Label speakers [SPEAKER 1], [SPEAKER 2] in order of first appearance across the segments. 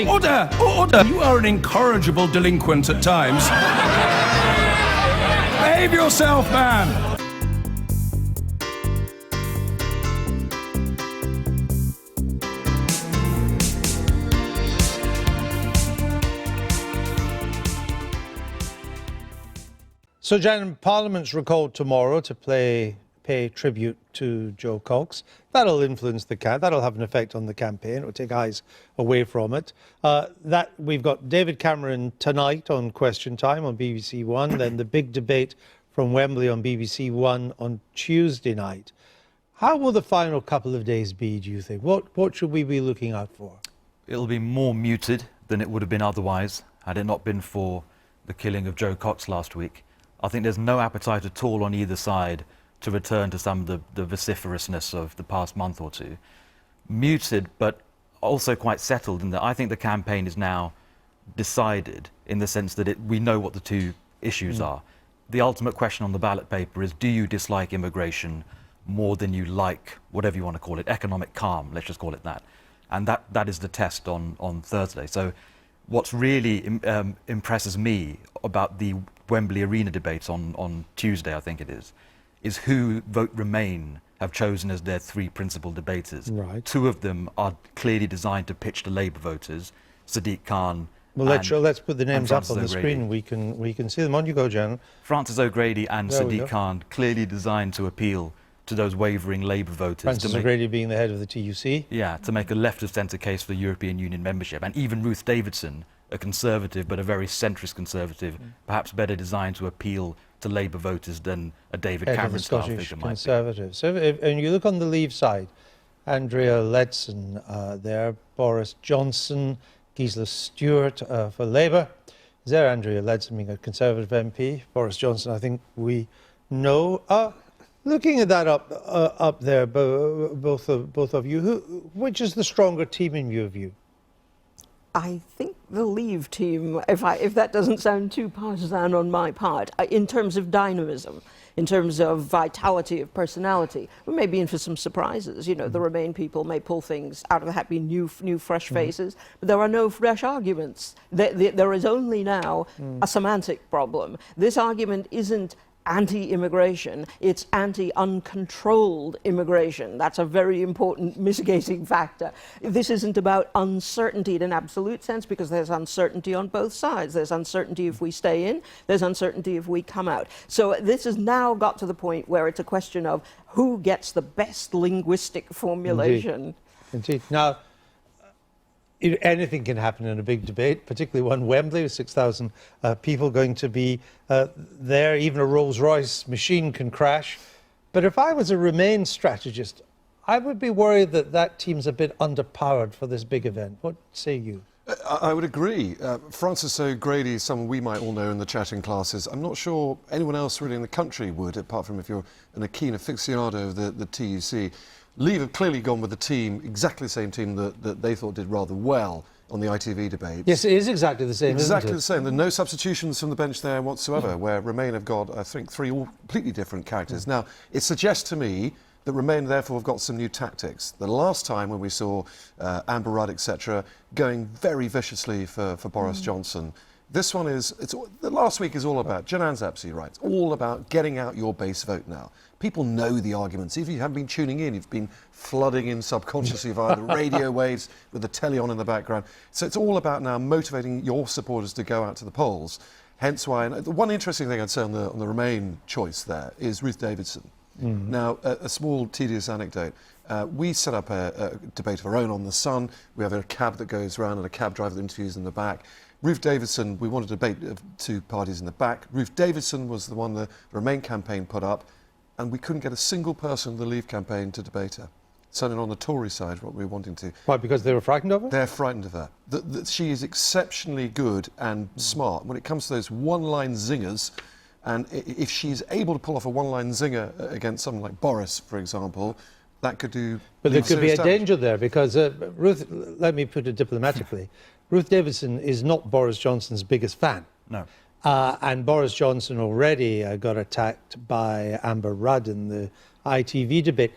[SPEAKER 1] Order! Order! You are an incorrigible delinquent at times. Behave yourself, man!
[SPEAKER 2] So, Jan, Parliament's recalled tomorrow to pay tribute to Joe Cox. That'll influence that'll have an effect on the campaign. It'll take eyes away from it. That we've got David Cameron tonight on Question Time on BBC One, then the big debate from Wembley on BBC One on Tuesday night. How will the final couple of days be, do you think? What should we be looking out for?
[SPEAKER 3] It'll be more muted than it would have been otherwise, had it not been for the killing of Joe Cox last week. I think there's no appetite at all on either side to return to some of the vociferousness of the past month or two. Muted, but also quite settled in that I think the campaign is now decided in the sense that we know what the two issues are. The ultimate question on the ballot paper is, do you dislike immigration more than you like, whatever you want to call it, economic calm, let's just call it that. And that is the test on Thursday. So what's really impresses me about the Wembley Arena debate on Tuesday, I think it is who Vote Remain have chosen as their three principal debaters.
[SPEAKER 2] Right.
[SPEAKER 3] Two of them are clearly designed to pitch to Labour voters, Sadiq Khan.
[SPEAKER 2] Well, let's put the names up on the screen. We can see them. On you go, Jan.
[SPEAKER 3] Francis O'Grady and Sadiq Khan, clearly designed to appeal to those wavering Labour voters.
[SPEAKER 2] Francis O'Grady being the head of the TUC.
[SPEAKER 3] Yeah, to make a left-of-centre case for European Union membership. And even Ruth Davidson, a conservative, but a very centrist conservative, perhaps better designed to appeal to Labour voters than a David Cameron-style figure might be.
[SPEAKER 2] Conservative. So and you look on the Leave side, Andrea Leadsom there, Boris Johnson, Gisela Stewart for Labour. Is there Andrea Leadsom being a Conservative MP? Boris Johnson, I think we know. Looking at that up there, both of you, which is the stronger team in your view?
[SPEAKER 4] I think the Leave team, if that doesn't sound too partisan on my part, in terms of dynamism, in terms of vitality of personality, we may be in for some surprises. You know, the Remain people may pull things out of the hat, be new fresh faces, but there are no fresh arguments. There is only now a semantic problem. This argument isn't anti-immigration, it's anti-uncontrolled immigration. That's a very important mitigating factor. This isn't about uncertainty in an absolute sense, because there's uncertainty on both sides. There's uncertainty if we stay in, there's uncertainty if we come out. So this has now got to the point where it's a question of who gets the best linguistic formulation.
[SPEAKER 2] Indeed. Now, anything can happen in a big debate, particularly one Wembley with 6,000 people going to be there. Even a Rolls-Royce machine can crash. But if I was a Remain strategist, I would be worried that team's a bit underpowered for this big event. What say you?
[SPEAKER 5] I would agree. Francis O'Grady is someone we might all know in the chatting classes. I'm not sure anyone else really in the country would, apart from if you're a keen aficionado of the TUC. Leave have clearly gone with the team, exactly the same team that they thought did rather well on the ITV debate.
[SPEAKER 2] Yes, it is exactly the same,
[SPEAKER 5] Exactly
[SPEAKER 2] isn't it?
[SPEAKER 5] the same. There are no substitutions from the bench there whatsoever, where Remain have got, I think, three all completely different characters. Now, it suggests to me that Remain, therefore, have got some new tactics. The last time when we saw Amber Rudd, etc., going very viciously for Boris Johnson, this one the last week is all about, Janan's absolutely right, it's all about getting out your base vote now. People know the arguments. Even if you haven't been tuning in, you've been flooding in subconsciously via the radio waves with the telly on in the background. So it's all about now motivating your supporters to go out to the polls. Hence why, and the one interesting thing I'd say on the Remain choice there is Ruth Davidson. Now, a small tedious anecdote. We set up a debate of our own on The Sun. We have a cab that goes around and a cab driver that interviews in the back. Ruth Davidson, we wanted to debate two parties in the back. Ruth Davidson was the one the Remain campaign put up, and we couldn't get a single person in the Leave campaign to debate her. Certainly on the Tory side, what we were wanting to.
[SPEAKER 2] Why, because they were frightened of her?
[SPEAKER 5] They're frightened of her. She is exceptionally good and smart when it comes to those one-line zingers. And if she's able to pull off a one-line zinger against someone like Boris, for example, that could do.
[SPEAKER 2] But there could be a danger there, because Ruth, let me put it diplomatically, Ruth Davidson is not Boris Johnson's biggest fan.
[SPEAKER 3] No.
[SPEAKER 2] And Boris Johnson already got attacked by Amber Rudd in the ITV debate.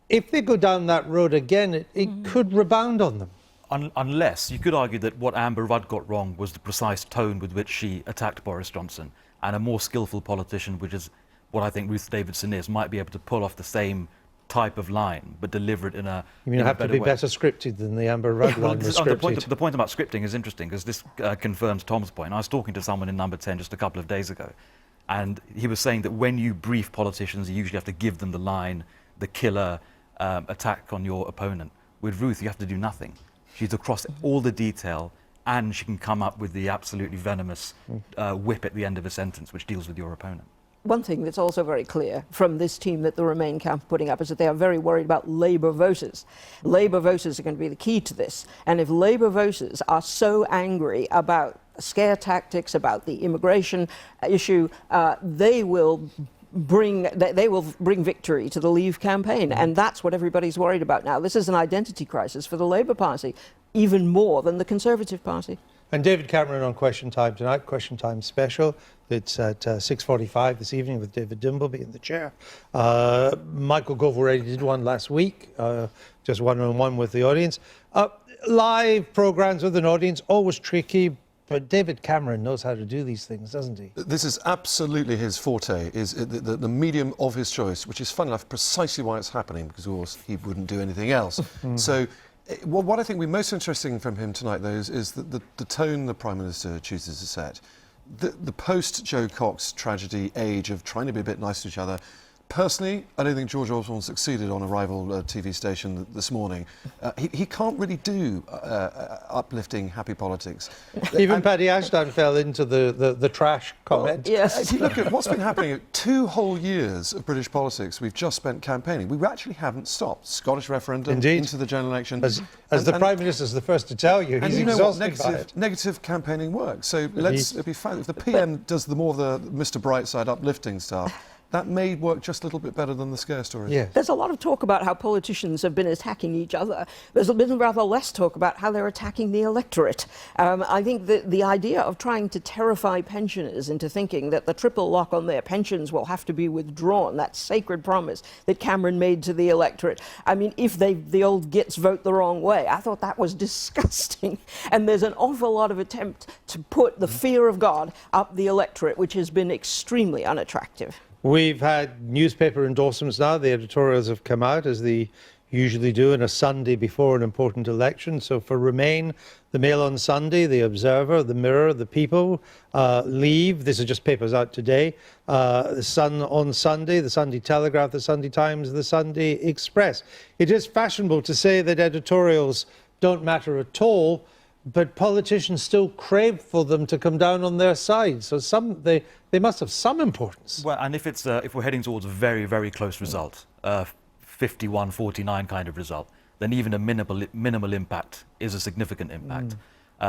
[SPEAKER 2] If they go down that road again, it could rebound on them.
[SPEAKER 3] Unless you could argue that what Amber Rudd got wrong was the precise tone with which she attacked Boris Johnson, and a more skillful politician, which is what I think Ruth Davidson is, might be able to pull off the same type of line, but deliver it in a
[SPEAKER 2] You mean
[SPEAKER 3] in a
[SPEAKER 2] have to
[SPEAKER 3] better
[SPEAKER 2] be
[SPEAKER 3] way.
[SPEAKER 2] better scripted than the Amber Rudd
[SPEAKER 3] Well,
[SPEAKER 2] line was
[SPEAKER 3] the
[SPEAKER 2] scripted?
[SPEAKER 3] point about scripting is interesting, because this confirms Tom's point. I was talking to someone in Number 10 just a couple of days ago, and he was saying that when you brief politicians, you usually have to give them the line, the killer attack on your opponent. With Ruth, you have to do nothing. She's across all the detail, and she can come up with the absolutely venomous whip at the end of a sentence, which deals with your opponent.
[SPEAKER 4] One thing that's also very clear from this team that the Remain camp are putting up is that they are very worried about Labour voters. Labour voters are going to be the key to this. And if Labour voters are so angry about scare tactics, about the immigration issue, they will bring victory to the Leave campaign. And that's what everybody's worried about now. This is an identity crisis for the Labour Party, even more than the Conservative Party.
[SPEAKER 2] And David Cameron on Question Time tonight, Question Time special. It's at 6:45 this evening with David Dimbleby in the chair. Michael Gove already did one last week, just one-on-one with the audience. Live programmes with an audience, always tricky, but David Cameron knows how to do these things, doesn't he?
[SPEAKER 5] This is absolutely his forte, is the medium of his choice, which is, fun enough, precisely why it's happening, because of course he wouldn't do anything else. So what I think will be most interesting from him tonight, though, is the tone the Prime Minister chooses to set. The post-Joe Cox tragedy age of trying to be a bit nice to each other. Personally, I don't think George Osborne succeeded on a rival TV station this morning. He can't really do uplifting, happy politics.
[SPEAKER 2] Even Paddy Ashdown fell into the trash comment.
[SPEAKER 4] Yes.
[SPEAKER 5] If you look at what's been happening, 2 whole years of British politics we've just spent campaigning. We actually haven't stopped. Scottish referendum,
[SPEAKER 2] Indeed.
[SPEAKER 5] into the general election.
[SPEAKER 2] As the Prime Minister's the first to tell you,
[SPEAKER 5] And
[SPEAKER 2] he's
[SPEAKER 5] you know what?
[SPEAKER 2] exhausted by it.
[SPEAKER 5] Negative campaigning works. So let's be fair. If the PM does the Mr. Brightside uplifting stuff, that may work just a little bit better than the scare stories.
[SPEAKER 2] Yes.
[SPEAKER 4] There's a lot of talk about how politicians have been attacking each other. There's been rather less talk about how they're attacking the electorate. I think that the idea of trying to terrify pensioners into thinking that the triple lock on their pensions will have to be withdrawn, that sacred promise that Cameron made to the electorate. I mean, if the old gits vote the wrong way, I thought that was disgusting. And there's an awful lot of attempt to put the fear of God up the electorate, which has been extremely unattractive.
[SPEAKER 2] We've had newspaper endorsements now. The editorials have come out, as they usually do, on a Sunday before an important election. So for Remain, the Mail on Sunday, the Observer, the Mirror, the People, Leave, this is just papers out today, the Sun on Sunday, the Sunday Telegraph, the Sunday Times, the Sunday Express. It is fashionable to say that editorials don't matter at all, but politicians still crave for them to come down on their side. So they must have some importance.
[SPEAKER 3] Well, and if we're heading towards a very, very close result, 51-49 kind of result, then even a minimal impact is a significant impact.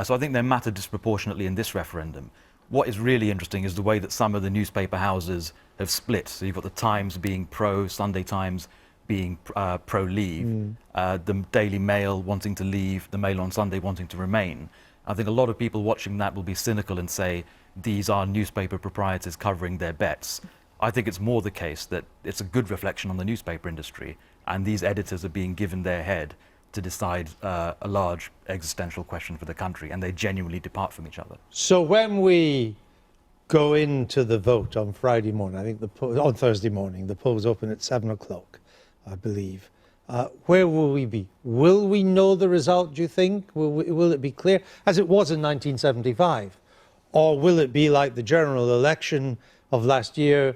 [SPEAKER 3] So I think they matter disproportionately in this referendum. What is really interesting is the way that some of the newspaper houses have split. So you've got the Times being pro, Sunday Times being pro-Leave, the Daily Mail wanting to leave, the Mail on Sunday wanting to remain. I think a lot of people watching that will be cynical and say, these are newspaper proprietors covering their bets. I think it's more the case that it's a good reflection on the newspaper industry, and these editors are being given their head to decide a large existential question for the country, and they genuinely depart from each other.
[SPEAKER 2] So when we go into the vote on Friday morning, I think on Thursday morning, the polls open at 7 o'clock, I believe. Where will we be? Will we know the result, do you think? Will it be clear, as it was in 1975? Or will it be like the general election of last year,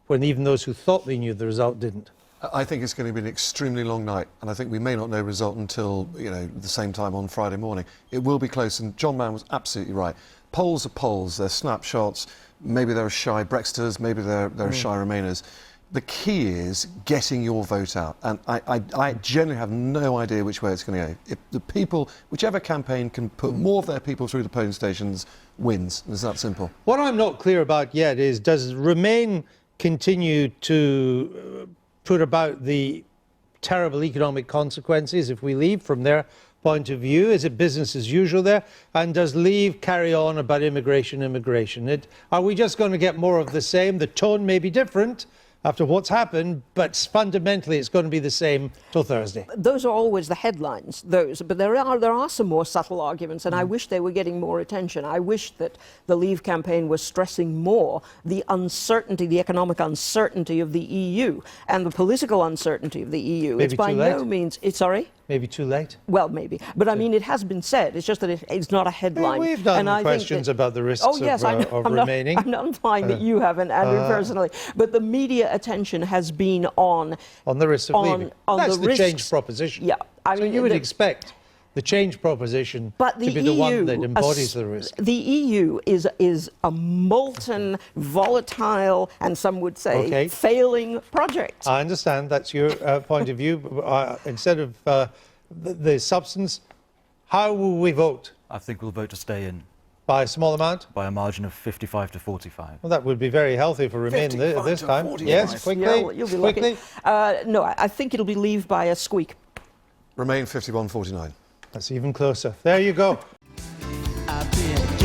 [SPEAKER 2] when even those who thought they knew the result didn't?
[SPEAKER 5] I think it's going to be an extremely long night, and I think we may not know the result until the same time on Friday morning. It will be close, and John Mann was absolutely right. Polls are polls, they're snapshots. Maybe there are shy Brexiters, maybe there are shy Remainers. The key is getting your vote out, and I genuinely have no idea which way it's going to go. If the people, whichever campaign can put more of their people through the polling stations, wins. It's that simple.
[SPEAKER 2] What I'm not clear about yet is, does Remain continue to put about the terrible economic consequences if we leave from their point of view? Is it business as usual there? And does Leave carry on about immigration? Are we just going to get more of the same? The tone may be different, after what's happened, but fundamentally it's going to be the same till Thursday.
[SPEAKER 4] Those are always the headlines, but there are some more subtle arguments, and I wish they were getting more attention. I wish that the Leave campaign was stressing more the uncertainty, the economic uncertainty of the EU and the political uncertainty of the EU.
[SPEAKER 2] Maybe
[SPEAKER 4] it's by
[SPEAKER 2] too late.
[SPEAKER 4] no means, sorry?
[SPEAKER 2] Maybe too late.
[SPEAKER 4] Well, maybe. But I mean, it has been said. It's just that it's not a headline.
[SPEAKER 2] We've done
[SPEAKER 4] and I think
[SPEAKER 2] questions about the risks
[SPEAKER 4] of
[SPEAKER 2] remaining.
[SPEAKER 4] I'm not implying that you haven't, Andrew, personally. But the media attention has been on
[SPEAKER 2] the risks of leaving. That's the change proposition.
[SPEAKER 4] Yeah.
[SPEAKER 2] So you would expect the change proposition to be the one that embodies the risk.
[SPEAKER 4] The EU is a molten, volatile, and some would say failing project.
[SPEAKER 2] I understand that's your point of view. Instead of the substance, how will we vote?
[SPEAKER 3] I think we'll vote to stay in.
[SPEAKER 2] By a small amount?
[SPEAKER 3] By a margin of 55 to 45.
[SPEAKER 2] Well, that would be very healthy for Remain this time.
[SPEAKER 5] 45.
[SPEAKER 2] Yes, quickly.
[SPEAKER 4] Yeah, well, you'll be
[SPEAKER 2] quickly.
[SPEAKER 4] lucky. No, I think it'll be Leave by a squeak.
[SPEAKER 5] Remain 51-49.
[SPEAKER 2] That's even closer. There you go.
[SPEAKER 6] I've been